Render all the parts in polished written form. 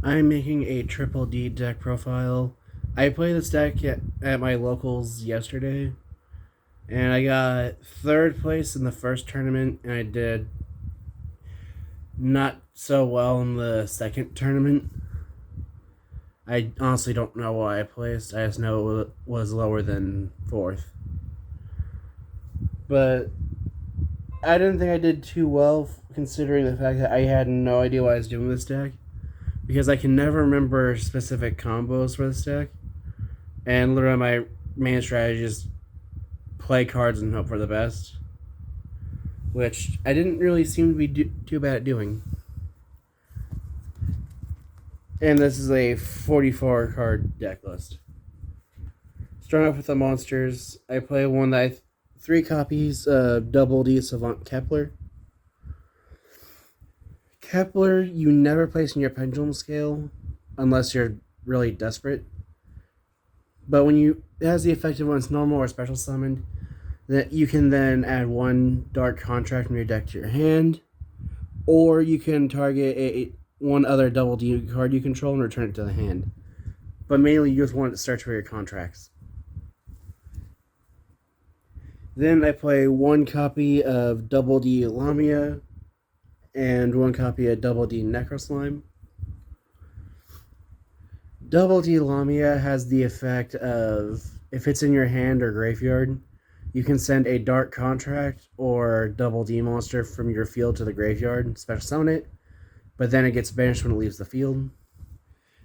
I'm making a triple D deck profile. I played this deck at my locals yesterday, and I got third place in the first tournament, and I did not so well in the second tournament. I honestly don't know why I placed. I just know it was lower than fourth. But I didn't think I did too well considering the fact that I had no idea what I was doing with this deck. Because I can never remember specific combos for this deck. And literally my main strategy is play cards and hope for the best. Which I didn't really seem to be too bad at doing. And this is a 44 card deck list. Starting off with the monsters, I play one that 3 copies of Double D Savant Kepler. Kepler, you never place in your pendulum scale unless you're really desperate. But when it has the effect of when it's normal or special summoned, that you can then add 1 Dark Contract from your deck to your hand, or you can target one other Double D card you control and return it to the hand. But mainly you just want to search for your contracts. Then I play 1 copy of Double D Lamia and 1 copy of Double D Necroslime. Double D Lamia has the effect of, if it's in your hand or graveyard, you can send a Dark Contract or Double D monster from your field to the graveyard, special summon it, but then it gets banished when it leaves the field.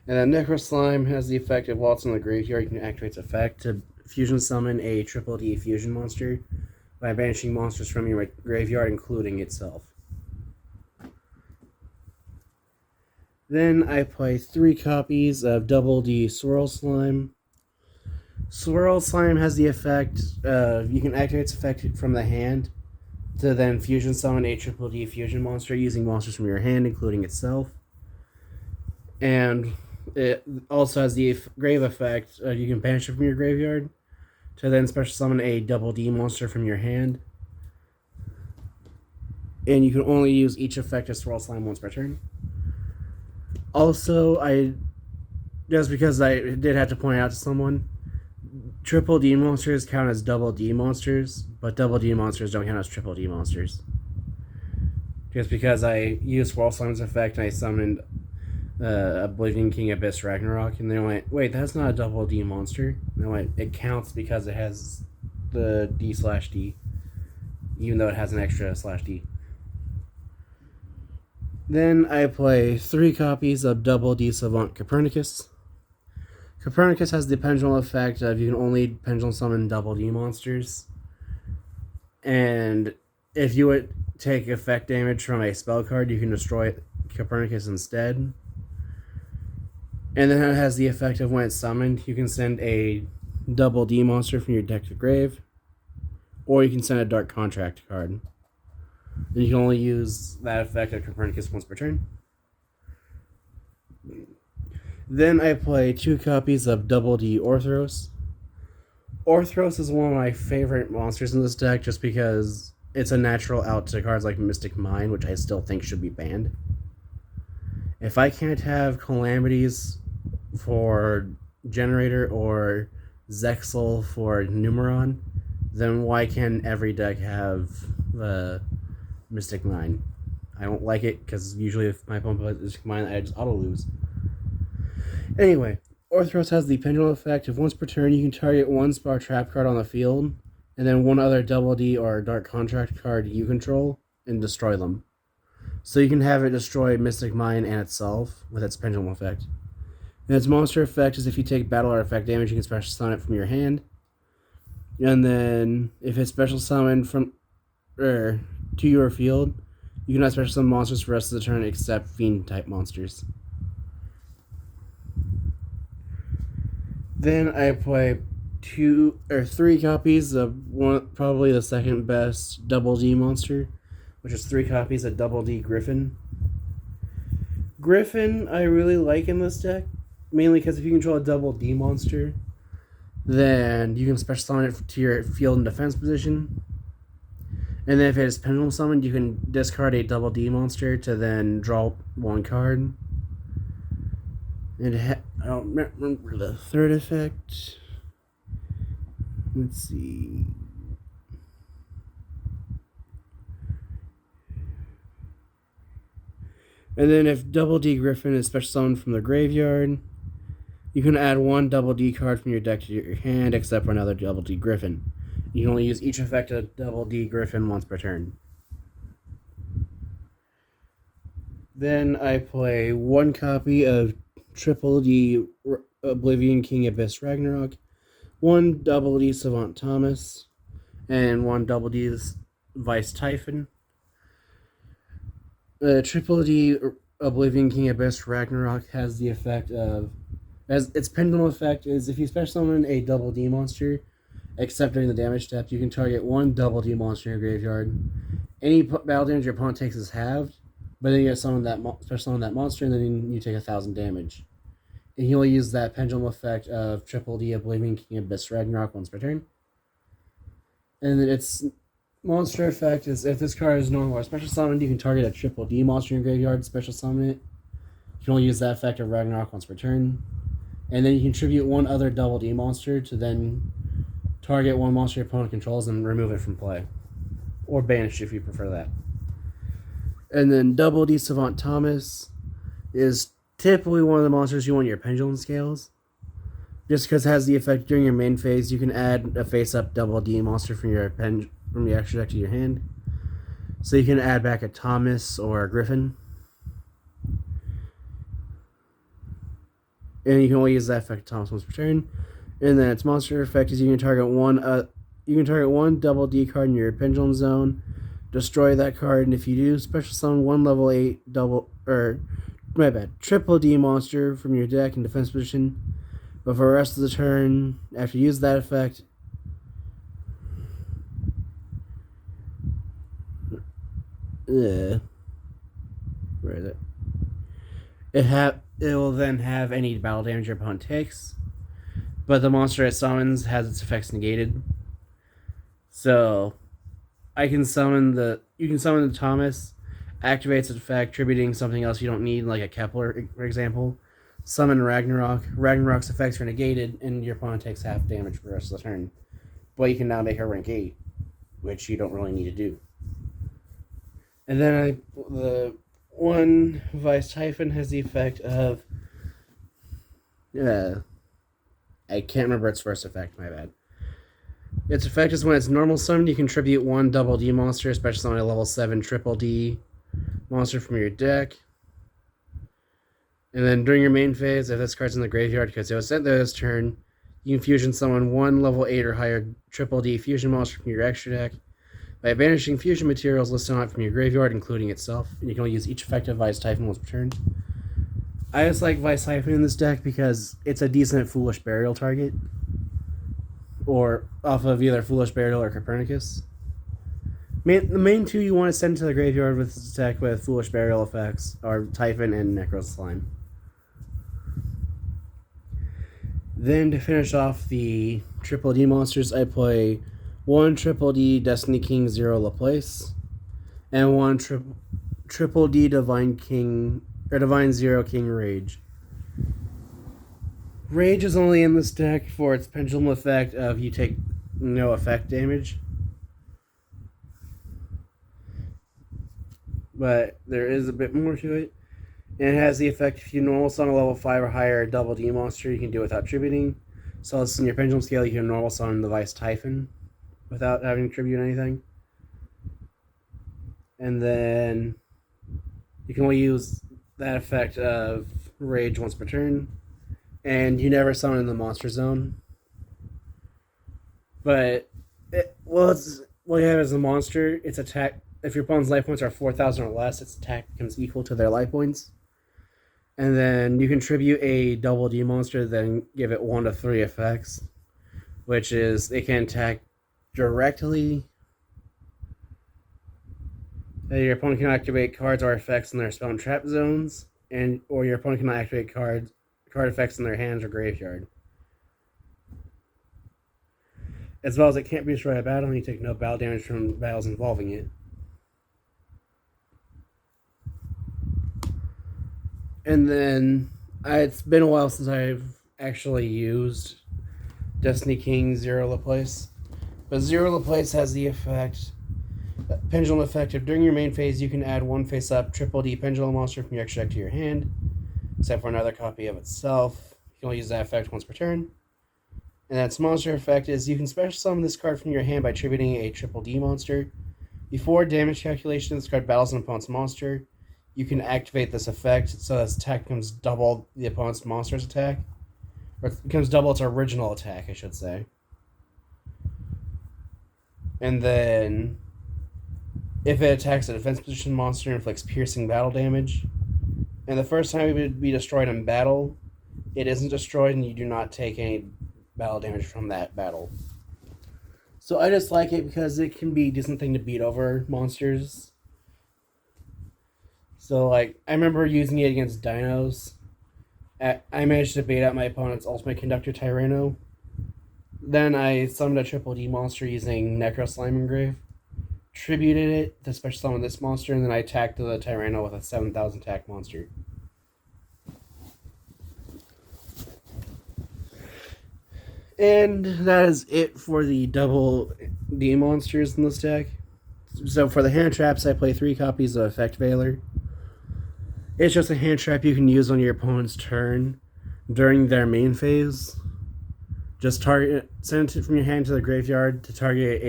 And then Necroslime has the effect of, while it's in the graveyard, you can activate its effect to fusion summon a triple D fusion monster by banishing monsters from your graveyard, including itself. Then I play 3 copies of Double D Swirl Slime. Swirl Slime has the effect of, you can activate its effect from the hand to then fusion summon a triple D fusion monster using monsters from your hand, including itself. And it also has the grave effect, you can banish it from your graveyard to then special summon a Double D monster from your hand. And you can only use each effect of Swirl Slime once per turn. Also, just because I did have to point out to someone, triple D monsters count as Double D monsters, but Double D monsters don't count as triple D monsters. Just because I used Swirl Slime's effect and I summoned Oblivion King Abyss Ragnarok, and they went, wait, that's not a Double D monster. And I went, it counts because it has the D/D, even though it has an extra /D. Then I play 3 copies of Double D Savant Copernicus. Copernicus has the pendulum effect of, you can only pendulum summon Double D monsters. And if you would take effect damage from a spell card, you can destroy Copernicus instead. And then it has the effect of, when it's summoned, you can send a Double D monster from your deck to grave, or you can send a Dark Contract card. And you can only use that effect of Copernicus once per turn. Then I play 2 copies of Double D Orthros. Orthros is one of my favorite monsters in this deck just because it's a natural out to cards like Mystic Mine, which I still think should be banned. If I can't have Calamities for Generator or Zexal for Numeron, then why can every deck have the Mystic Mine? I don't like it because usually if my opponent plays Mystic Mine, I just auto lose. Anyway, Orthros has the pendulum effect of, once per turn you can target 1 Spar Trap card on the field, and then 1 other Double D or Dark Contract card you control, and destroy them. So you can have it destroy Mystic Mine and itself with its pendulum effect. And its monster effect is, if you take battle artifact damage, you can special summon it from your hand. And then if it's special summoned from to your field, you can not special summon monsters for the rest of the turn except Fiend type monsters. Then I play 2 or 3 copies of probably the second best Double D monster, which is 3 copies of Double D Griffin. Griffin I really like in this deck, mainly because if you control a Double D monster, then you can special summon it to your field and defense position. And then if it is pendulum summoned, you can discard a Double D monster to then draw 1 card. I don't remember the third effect. Let's see. And then if Double D Griffin is special summoned from the graveyard, you can add one Double D card from your deck to your hand, except for another Double D Griffin. You can only use each effect of Double D Griffin once per turn. Then I play one copy of Triple D Oblivion King Abyss Ragnarok, one Double D Savant Thomas, and one Double D Vice Typhon. The Triple D Oblivion King Abyss Ragnarok has the effect of, as its pendulum effect is, if you special summon a Double D monster, except during the damage step, you can target one Double D monster in your graveyard. Any battle damage your opponent takes is halved, but then you get summon that special summon that monster, and then you take 1,000 damage. And you only use that pendulum effect of Triple D Oblivion King Abyss Ragnarok once per turn. And then its monster effect is, if this card is normal or special summoned, you can target a Triple D monster in your graveyard, special summon it. You can only use that effect of Ragnarok once per turn. And then you contribute one other Double D monster to then target one monster your opponent controls and remove it from play. Or banish if you prefer that. And then Double D Savant Thomas is typically one of the monsters you want in your Pendulum Scales. Just because it has the effect during your main phase, you can add a face-up Double D monster from the extra deck to your hand. So you can add back a Thomas or a Griffin. And you can only use that effect of Thomas once per turn. And then its monster effect is you can target one Double D card in your Pendulum Zone, destroy that card, and if you do, special summon one level 8 Triple D monster from your deck in defense position. But for the rest of the turn, after you use that effect, where is it? It will then have any battle damage your opponent takes, but the monster it summons has its effects negated. So, you can summon the Thomas, activates its effect, attributing something else you don't need, like a Kepler, for example. Summon Ragnarok. Ragnarok's effects are negated, and your opponent takes half damage for the rest of the turn. But you can now make her rank 8, which you don't really need to do. And then the one Vice Typhon has the effect of... I can't remember its first effect, my bad. Its effect is when it's normal summoned, you contribute one Double D monster, especially summon a level 7 Triple D monster from your deck. And then during your main phase, if this card's in the graveyard because it was sent there this turn, you can fusion summon one level 8 or higher Triple D fusion monster from your extra deck by banishing fusion materials listed on it from your graveyard, including itself. And you can only use each effective Vice Typhon once per turn. I just like Vice Typhon in this deck because it's a decent Foolish Burial target. Or off of either Foolish Burial or Copernicus. The main two you want to send to the graveyard with this deck with Foolish Burial effects are Typhon and Necro Slime. Then to finish off the Triple D monsters, I play one Triple D Destiny King Zero Laplace, and one Triple D Divine Zero King Rage. Rage is only in this deck for its pendulum effect of you take no effect damage. But there is a bit more to it. And it has the effect, if you normal summon a level 5 or higher Double D monster, you can do it without tributing. So in your pendulum scale, you can normal summon the Vice Typhon without having to tribute anything. And then you can only use that effect of Rage once per turn. And you never summon in the monster zone. But what you have as a monster, its attack, if your opponent's life points are 4,000 or less, its attack becomes equal to their life points. And then you contribute a Double D monster, then give it 1 to 3 effects, which is it can attack directly. Your opponent can activate cards or effects in their spell and trap zones, or your opponent cannot activate card effects in their hands or graveyard. As well as it can't be destroyed by battle, and you take no battle damage from battles involving it. And then It's been a while since I've actually used Destiny King Zero Laplace. But Zero Laplace has the effect, pendulum effect. If during your main phase you can add one face up triple D pendulum monster from your extra deck to your hand, except for another copy of itself. You can only use that effect once per turn. And its monster effect is you can special summon this card from your hand by tributing a triple D monster. Before damage calculation, this card battles an opponent's monster. You can activate this effect so its attack becomes double the opponent's monster's attack. Or it becomes double its original attack, I should say. And then, if it attacks a defense position monster, it inflicts piercing battle damage. And the first time it would be destroyed in battle, it isn't destroyed and you do not take any battle damage from that battle. So I just like it because it can be a decent thing to beat over monsters. So, like, I remember using it against dinos. I managed to bait out my opponent's Ultimate Conductor Tyranno. Then I summoned a triple D monster using Necro Slime Engrave. Tributed it to special summon this monster, and then I attacked the Tyranno with a 7,000 attack monster. And that is it for the double D monsters in this deck. So for the hand traps, I play 3 copies of Effect Veiler. It's just a hand trap you can use on your opponent's turn during their main phase. Just send it from your hand to the graveyard to target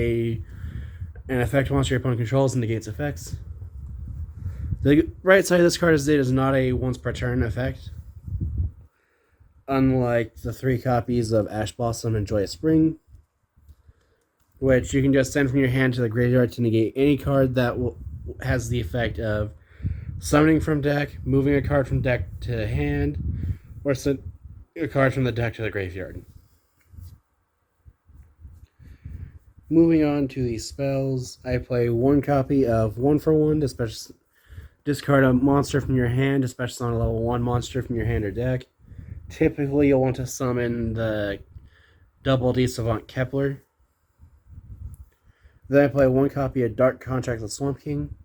an effect monster your opponent controls and negates effects. The right side of this card is it is not a once per turn effect. Unlike the 3 copies of Ash Blossom and Joyous Spring, which you can just send from your hand to the graveyard to negate any card that has the effect of summoning from deck, moving a card from deck to hand, or send a card from the deck to the graveyard. Moving on to the spells, I play 1 copy of 1 for 1 to discard a monster from your hand, especially on a level 1 monster from your hand or deck. Typically, you'll want to summon the Double D Savant Kepler. Then I play 1 copy of Dark Contract of Swamp King.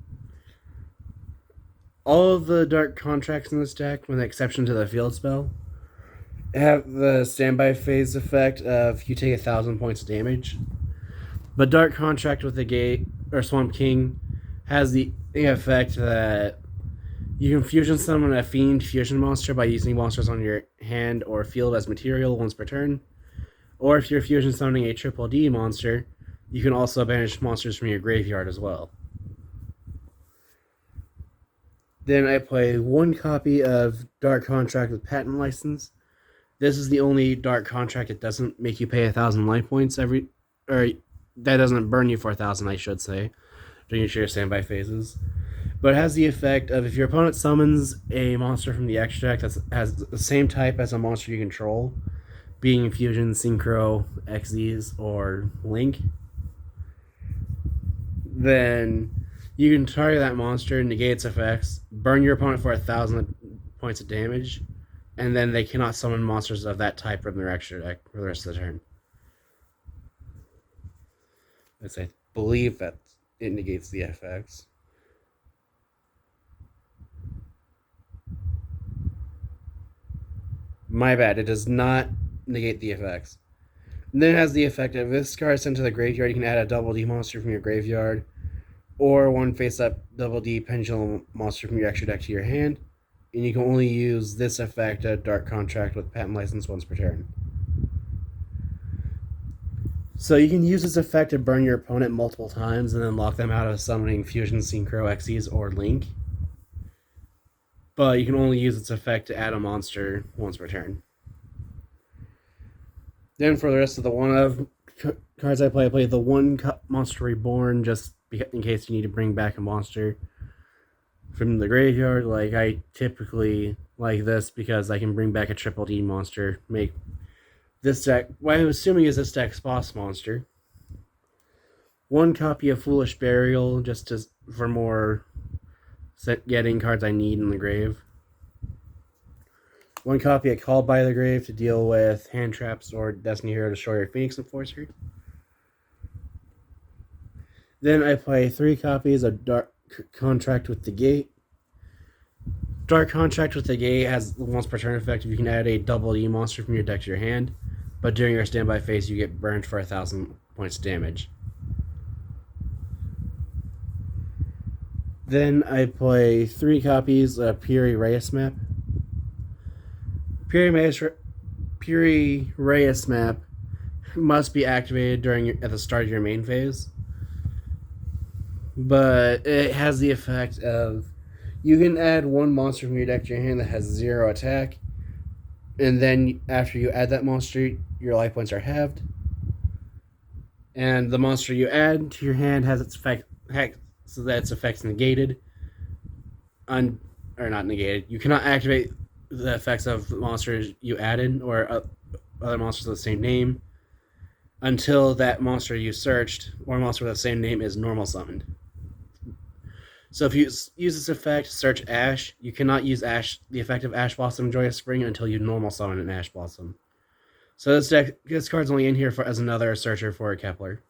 All of the Dark Contracts in this deck, with the exception to the field spell, have the standby phase effect of you take 1,000 points of damage. But Dark Contract with the Gate or Swamp King has the effect that you can fusion summon a Fiend fusion monster by using monsters on your hand or field as material once per turn. Or if you're fusion summoning a triple D monster, you can also banish monsters from your graveyard as well. Then I play 1 copy of Dark Contract with Patent License. This is the only Dark Contract that doesn't make you pay 1,000 life points that doesn't burn you for 1,000, I should say, during your standby phases. But it has the effect of if your opponent summons a monster from the extra deck that has the same type as a monster you control, being Fusion, Synchro, Xyz, or Link, then you can target that monster, negate its effects, burn your opponent for 1,000 points of damage, and then they cannot summon monsters of that type from their extra deck for the rest of the turn. As I believe that it negates the effects. My bad, it does not negate the effects. And then it has the effect of if this card is sent to the graveyard, you can add a double D monster from your graveyard, or 1 face-up double D pendulum monster from your extra deck to your hand, and you can only use this effect at Dark Contract with Patent License once per turn. So you can use this effect to burn your opponent multiple times and then lock them out of summoning Fusion, Synchro, Xyz, or Link. But you can only use its effect to add a monster once per turn. Then for the rest of the 1-of cards I play the 1 Monster Reborn, just in case you need to bring back a monster from the graveyard. Like, I typically like this because I can bring back a triple D monster, make this deck, what I'm assuming is this deck's boss monster. 1 copy of Foolish Burial, just for more getting cards I need in the grave. 1 copy of Called by the Grave to deal with hand traps or Destiny Hero Destroyer Phoenix Enforcer. Then I play 3 copies of Dark Contract with the Gate. Dark Contract with Negate has once per turn effect. You can add a double E monster from your deck to your hand, but during your standby phase, you get burned for 1,000 points damage. Then I play 3 copies of Puri Reyes map. Puri Reyes map must be activated at the start of your main phase, but it has the effect of you can add one monster from your deck to your hand that has 0 attack, and then after you add that monster, your life points are halved, and the monster you add to your hand has its effect, so that its effect's negated, or not negated. You cannot activate the effects of monsters you added or other monsters with the same name until that monster you searched or monster with the same name is normal summoned. So if you use this effect, search Ash, you cannot use the effect of Ash Blossom Joyous Spring until you normal summon an Ash Blossom. So this card's only in here as another searcher for a Kepler.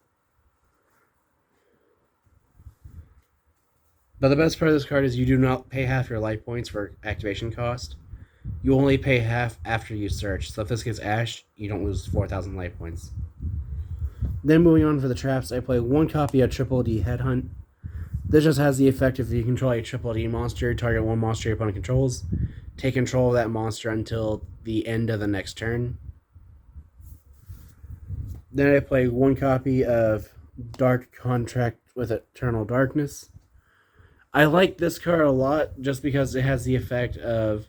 But the best part of this card is you do not pay half your life points for activation cost. You only pay half after you search. So if this gets Ash, you don't lose 4,000 life points. Then moving on for the traps, I play 1 copy of Triple D Headhunt. This just has the effect if you control a Triple D monster, target one monster your opponent controls, take control of that monster until the end of the next turn. Then I play 1 copy of Dark Contract with Eternal Darkness. I like this card a lot just because it has the effect of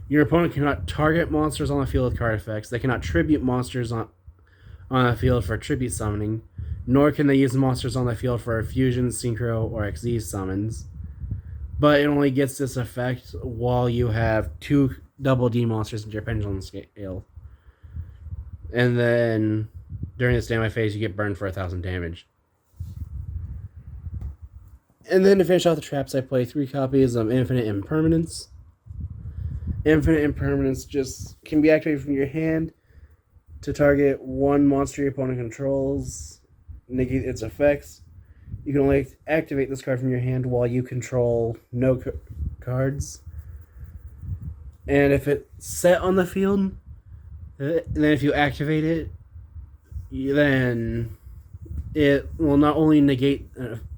your opponent cannot target monsters on the field with card effects. They cannot tribute monsters on the field for tribute summoning, nor can they use monsters on the field for fusion, synchro, or XZ summons. But it only gets this effect while you have 2 double D monsters in your pendulum scale. And then during the standby phase, you get burned for 1,000 damage. And then to finish off the traps, I play 3 copies of Infinite Impermanence. Infinite Impermanence just can be activated from your hand to target one monster your opponent controls, negate its effects. You can only activate this card from your hand while you control no cards. And if it's set on the field, then if you activate it, then it will not only negate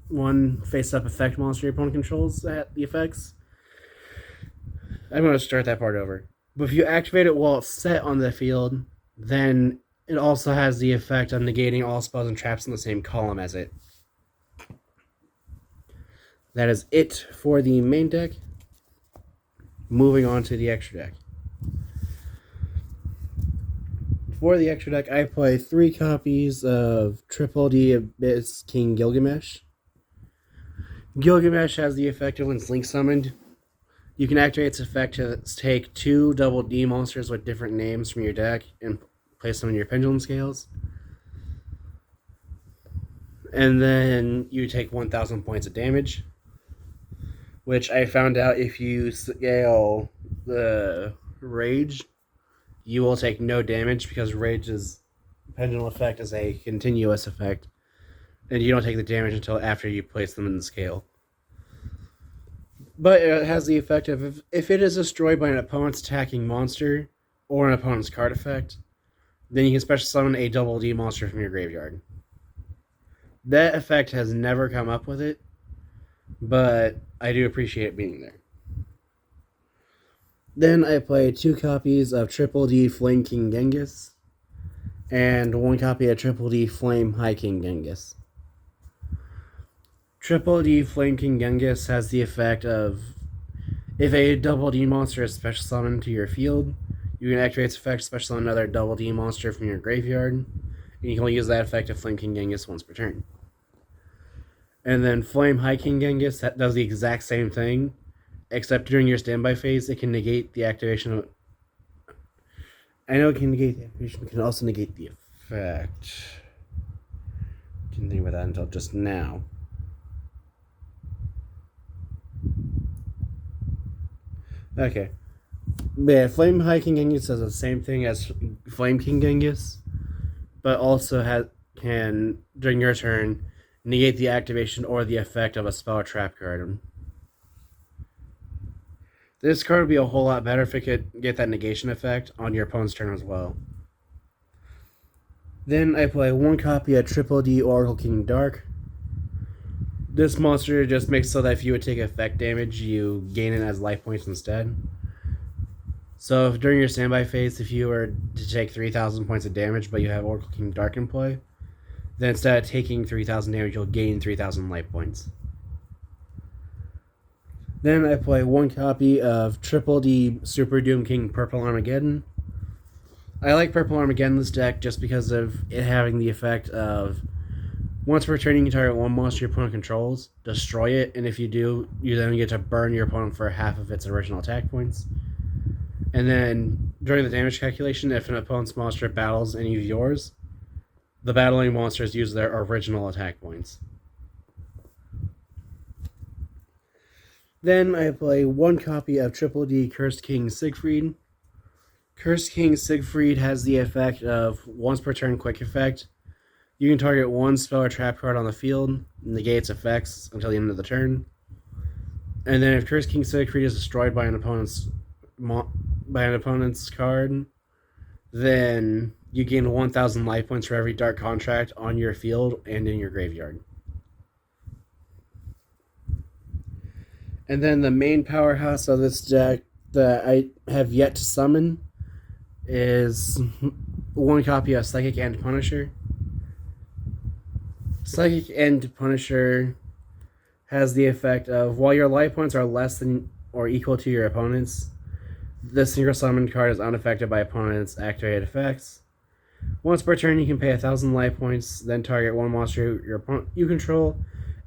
one face-up effect monster your opponent controls at the effects. I'm going to start that part over. But if you activate it while it's set on the field, then it also has the effect of negating all spells and traps in the same column as it. That is it for the main deck. Moving on to the extra deck. For the extra deck, I play 3 copies of Triple D Abyss King Gilgamesh. Gilgamesh has the effect of when it's link summoned. You can activate its effect to take 2 double D monsters with different names from your deck and place them in your pendulum scales. And then you take 1,000 points of damage, which I found out if you scale the Rage, you will take no damage because Rage's pendulum effect is a continuous effect, and you don't take the damage until after you place them in the scale. But it has the effect of if it is destroyed by an opponent's attacking monster or an opponent's card effect, then you can special summon a double D monster from your graveyard. That effect has never come up with it, but I do appreciate it being there. Then I play 2 copies of Triple D Flame King Genghis and 1 copy of Triple D Flame High King Genghis. Triple D Flame King Genghis has the effect of if a double D monster is special summoned to your field, you can activate its effect, special summon another double D monster from your graveyard, and you can only use that effect of Flame King Genghis once per turn. And then Flame High King Genghis that does the exact same thing, except during your standby phase, it can negate the activation of. I know it can negate the activation, it can also negate the effect. Didn't think about that until just now. Okay. But yeah, Flame High King Genghis does the same thing as Flame King Genghis, but also can, during your turn, negate the activation or the effect of a spell or trap card. This card would be a whole lot better if it could get that negation effect on your opponent's turn as well. Then I play 1 copy of Triple D Oracle King Dark. This monster just makes so that if you would take effect damage, you gain it as life points instead. So if during your standby phase, if you were to take 3,000 points of damage, but you have Oracle King Dark in play, then instead of taking 3,000 damage, you'll gain 3,000 life points. Then I play 1 copy of Triple D Super Doom King Purple Armageddon. I like Purple Armageddon in this deck just because of it having the effect of once per turn you can target one monster your opponent controls, destroy it, and if you do, you then get to burn your opponent for half of its original attack points. And then during the damage calculation, if an opponent's monster battles any of yours, the battling monsters use their original attack points. Then I play 1 copy of Triple D Cursed King Siegfried. Cursed King Siegfried has the effect of once per turn quick effect. You can target one spell or trap card on the field, negate its effects until the end of the turn. And then if Cursed King Siegfried is destroyed by an opponent's card, then you gain 1,000 life points for every dark contract on your field and in your graveyard. And then the main powerhouse of this deck that I have yet to summon is 1 copy of Psychic End Punisher. Psychic End Punisher has the effect of while your life points are less than or equal to your opponent's, this synchro summon card is unaffected by opponent's activated effects. Once per turn, you can pay 1,000 life points, then target one monster you control,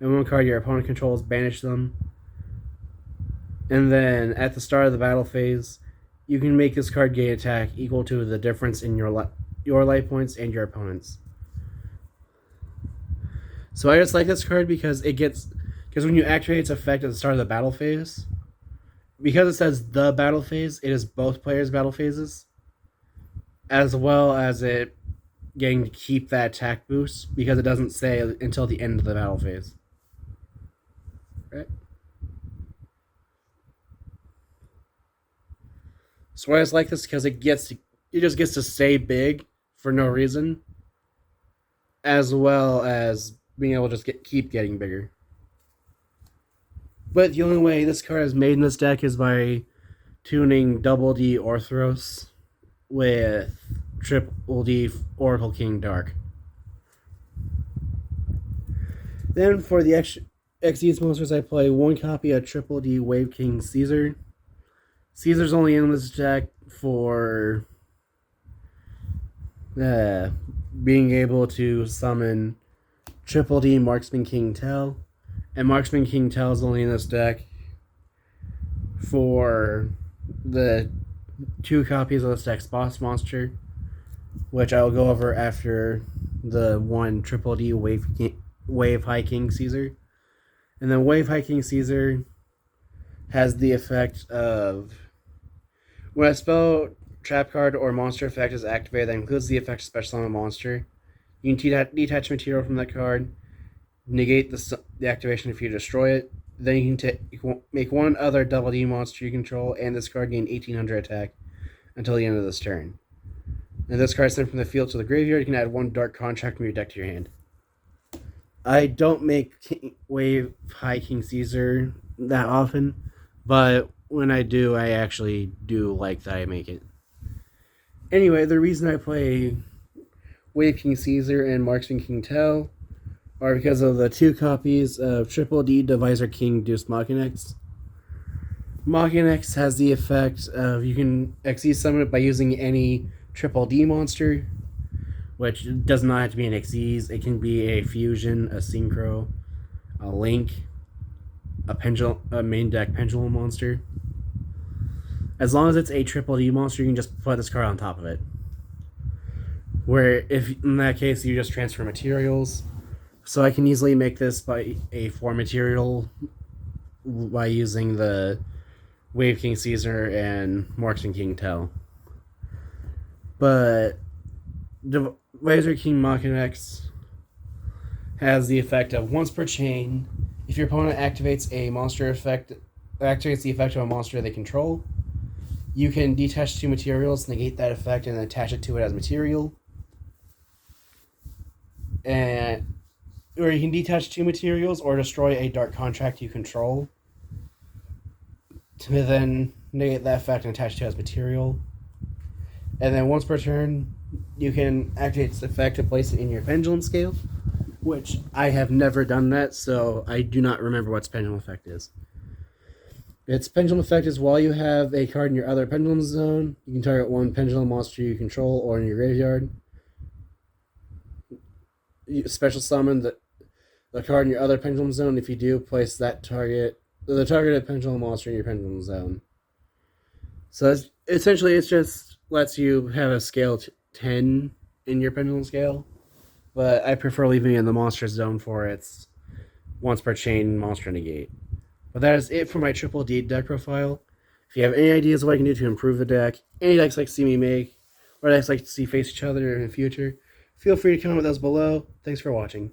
and one card your opponent controls, banish them. And then at the start of the battle phase, you can make this card gain attack equal to the difference in your life points and your opponent's. So I just like this card because when you activate its effect at the start of the battle phase, because it says the battle phase, it is both players' battle phases, as well as it getting to keep that attack boost because it doesn't say until the end of the battle phase. Right? So I just like this because it just gets to stay big for no reason, as well as being able to just keep getting bigger. But the only way this card is made in this deck is by tuning Double D Orthros with Triple D Oracle King Dark. Then for the Xyz monsters, I play 1 copy of Triple D Wave King Caesar. Caesar's only in this deck for being able to summon Triple D Marksman King Tell. And Marksman King Tell is only in this deck for the 2 copies of this deck's boss monster, which I will go over after the 1 Triple D Wave High King Caesar. And then Wave High King Caesar has the effect of when a spell, trap card, or monster effect is activated that includes the effect of special summon monster, you can detach material from that card, negate the activation if you destroy it. Then you can make one other Double D monster you control, and this card gain 1,800 attack until the end of this turn. And this card is sent from the field to the graveyard. You can add 1 dark contract from your deck to your hand. I don't make Wave High King Caesar that often, but when I do, I actually do like that I make it. Anyway, the reason I play Wave King Caesar and Marksman King Tell are because of the 2 copies of Triple D Divisor King Deus Machinex. Machinex has the effect of you can Xyz summon it by using any Triple D monster, which does not have to be an Xyz. It can be a fusion, a synchro, a link, a main deck pendulum monster. As long as it's a Triple D monster, you can just put this card on top of it. Where if in that case you just transfer materials. So I can easily make this by a 4 material by using the Wave King Caesar and Marksman King Tell. But Divisor King Machinex has the effect of once per chain, if your opponent activates a monster effect activates the effect of a monster they control. You can detach 2 materials, negate that effect, and attach it to it as material. Or you can detach 2 materials or destroy a dark contract you control to then negate that effect and attach it as material. And then once per turn, you can activate its effect to place it in your pendulum scale, which I have never done that, so I do not remember what its pendulum effect is. Its pendulum effect is while you have a card in your other pendulum zone, you can target 1 pendulum monster you control or in your graveyard. You special summon the card in your other pendulum zone. If you do, place the targeted pendulum monster in your pendulum zone. So essentially, it just lets you have a scale 10 in your pendulum scale, but I prefer leaving it in the monster zone for its once per chain monster negate. But that is it for my Triple D deck profile. If you have any ideas of what I can do to improve the deck, any decks like to see me make, or decks like to see face each other in the future, feel free to comment those below. Thanks for watching.